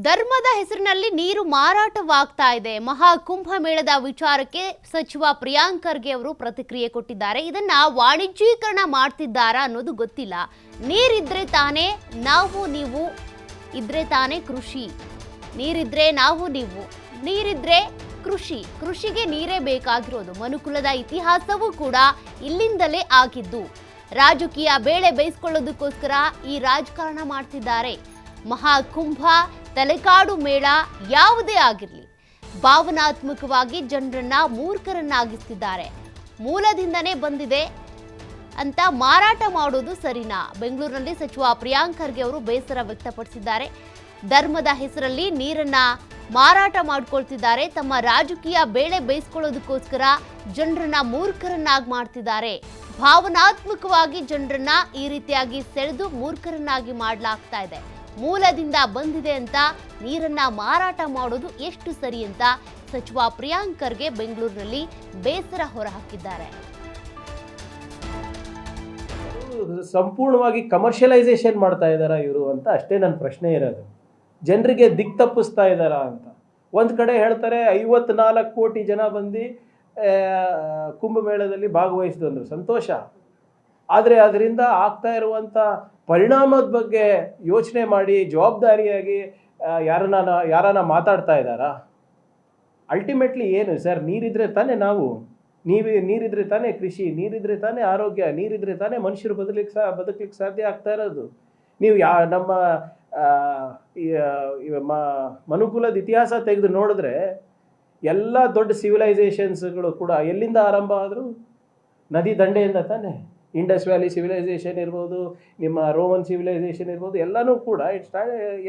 ಧರ್ಮದ ಹೆಸರಿನಲ್ಲಿ ನೀರು ಮಾರಾಟವಾಗ್ತಾ ಇದೆ. ಮಹಾಕುಂಭಮೇಳದ ವಿಚಾರಕ್ಕೆ ಸಚಿವ ಪ್ರಿಯಾಂಕ್ ಖರ್ಗೆ ಅವರು ಪ್ರತಿಕ್ರಿಯೆ ಕೊಟ್ಟಿದ್ದಾರೆ. ಇದನ್ನ ವಾಣಿಜ್ಯೀಕರಣ ಮಾಡ್ತಿದ್ದಾರಾ ಅನ್ನೋದು ಗೊತ್ತಿಲ್ಲ. ನೀರಿದ್ರೆ ತಾನೇ ನಾವು ನೀವು, ಇದ್ರೆ ತಾನೇ ಕೃಷಿ. ನೀರಿದ್ರೆ ನಾವು ನೀವು, ನೀರಿದ್ರೆ ಕೃಷಿ. ಕೃಷಿಗೆ ನೀರೇ ಬೇಕಾಗಿರೋದು. ಮನುಕುಲದ ಇತಿಹಾಸವೂ ಕೂಡ ಇಲ್ಲಿಂದಲೇ ಆಗಿದ್ದು. ರಾಜಕೀಯ ಬೇಳೆ ಬೇಯಿಸ್ಕೊಳ್ಳೋದಕ್ಕೋಸ್ಕರ ಈ ರಾಜಕಾರಣ ಮಾಡ್ತಿದ್ದಾರೆ. ಮಹಾಕುಂಭ, ತಲೆಕಾಡು ಮೇಳ ಯಾವುದೇ ಆಗಿರಲಿ, ಭಾವನಾತ್ಮಕವಾಗಿ ಜನರನ್ನ ಮೂರ್ಖರನ್ನಾಗಿಸ್ತಿದ್ದಾರೆ. ಮೂಲದಿಂದನೇ ಬಂದಿದೆ ಅಂತ ಮಾರಾಟ ಮಾಡೋದು ಸರಿನಾ? ಬೆಂಗಳೂರಿನಲ್ಲಿ ಸಚಿವ ಪ್ರಿಯಾಂಕ್ ಖರ್ಗೆ ಅವರು ಬೇಸರ ವ್ಯಕ್ತಪಡಿಸಿದ್ದಾರೆ. ಧರ್ಮದ ಹೆಸರಲ್ಲಿ ನೀರನ್ನ ಮಾರಾಟ ಮಾಡ್ಕೊಳ್ತಿದ್ದಾರೆ. ತಮ್ಮ ರಾಜಕೀಯ ಬೇಳೆ ಬೇಯಿಸ್ಕೊಳ್ಳೋದಕ್ಕೋಸ್ಕರ ಜನರನ್ನ ಮೂರ್ಖರನ್ನಾಗಿ ಮಾಡ್ತಿದ್ದಾರೆ. ಭಾವನಾತ್ಮಕವಾಗಿ ಜನರನ್ನ ಈ ರೀತಿಯಾಗಿ ಸೆಳೆದು ಮೂರ್ಖರನ್ನಾಗಿ ಮಾಡಲಾಗ್ತಾ ಇದೆ. ಮೂಲದಿಂದ ಬಂದಿದೆ ಅಂತ ನೀರನ್ನ ಮಾರಾಟ ಮಾಡೋದು ಎಷ್ಟು ಸರಿ ಅಂತ ಸಚಿವ ಪ್ರಿಯಾಂಕ್ ಖರ್ಗೆ ಬೆಂಗಳೂರಿನಲ್ಲಿ ಬೇಸರ ಹೊರಹಾಕಿದ್ದಾರೆ. ಸಂಪೂರ್ಣವಾಗಿ ಕಮರ್ಷಿಯಲೈಸೇಷನ್ ಮಾಡ್ತಾ ಇದ್ದಾರಾ ಇವರು ಅಂತ ಅಷ್ಟೇ ನನ್ನ ಪ್ರಶ್ನೆ ಇರೋದು. ಜನರಿಗೆ ದಿಕ್ ತಪ್ಪಿಸ್ತಾ ಇದ್ದಾರಾ ಅಂತ. ಒಂದು ಕಡೆ ಹೇಳ್ತಾರೆ 54 ಕೋಟಿ ಜನ ಬಂದು ಕುಂಭಮೇಳದಲ್ಲಿ ಭಾಗವಹಿಸಿದ್ರು, ಸಂತೋಷ. ಆದರೆ ಅದರಿಂದ ಆಗ್ತಾ ಇರುವಂಥ ಪರಿಣಾಮದ ಬಗ್ಗೆ ಯೋಚನೆ ಮಾಡಿ ಜವಾಬ್ದಾರಿಯಾಗಿ ಯಾರನ್ನ ಮಾತಾಡ್ತಾ ಇದ್ದಾರಾ? ಅಲ್ಟಿಮೇಟ್ಲಿ ಏನು ಸರ್? ನೀರಿದ್ರೆ ತಾನೇ ನಾವು, ನೀರಿದ್ರೆ ತಾನೇ ಕೃಷಿ, ನೀರಿದ್ರೆ ತಾನೇ ಆರೋಗ್ಯ, ನೀರಿದ್ರೆ ತಾನೇ ಮನುಷ್ಯರು ಬದುಕಲಿಕ್ಕೆ ಸಾಧ್ಯ ಆಗ್ತಾ ಇರೋದು. ನೀವು ನಮ್ಮ ಮನುಕುಲದ ಇತಿಹಾಸ ತೆಗೆದು ನೋಡಿದ್ರೆ ಎಲ್ಲ ದೊಡ್ಡ ಸಿವಿಲೈಸೇಷನ್ಸ್ಗಳು ಕೂಡ ಎಲ್ಲಿಂದ ಆರಂಭ ಆದರೂ ನದಿ ದಂಡೆಯಿಂದ ತಾನೇ. ಇಂಡಸ್ ವ್ಯಾಲಿ ಸಿವಿಲೈಸೇಷನ್ ಇರ್ಬೋದು, ನಿಮ್ಮ ರೋಮನ್ ಸಿವಿಲೈಸೇಷನ್ ಇರ್ಬೋದು, ಎಲ್ಲನೂ ಕೂಡ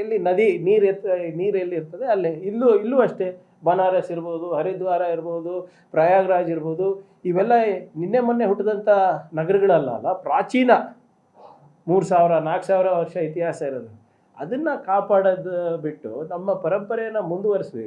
ಎಲ್ಲಿ ನದಿ ನೀರು ಎಲ್ಲಿ ಇರ್ತದೆ ಅಲ್ಲೇ. ಇಲ್ಲೂ ಅಷ್ಟೇ. ಬನಾರಸ್ ಇರ್ಬೋದು, ಹರಿದ್ವಾರ ಇರ್ಬೋದು, ಪ್ರಯಾಗ್ರಾಜ್ ಇರ್ಬೋದು, ಇವೆಲ್ಲ ನಿನ್ನೆ ಮೊನ್ನೆ ಹುಟ್ಟಿದಂಥ ನಗರಗಳಲ್ಲ, ಪ್ರಾಚೀನ 3000-4000 ವರ್ಷ ಇತಿಹಾಸ ಇರೋದು. ಅದನ್ನು ಕಾಪಾಡೋದು ಬಿಟ್ಟು ನಮ್ಮ ಪರಂಪರೆಯನ್ನು ಮುಂದುವರಿಸ್ಬೇಕು.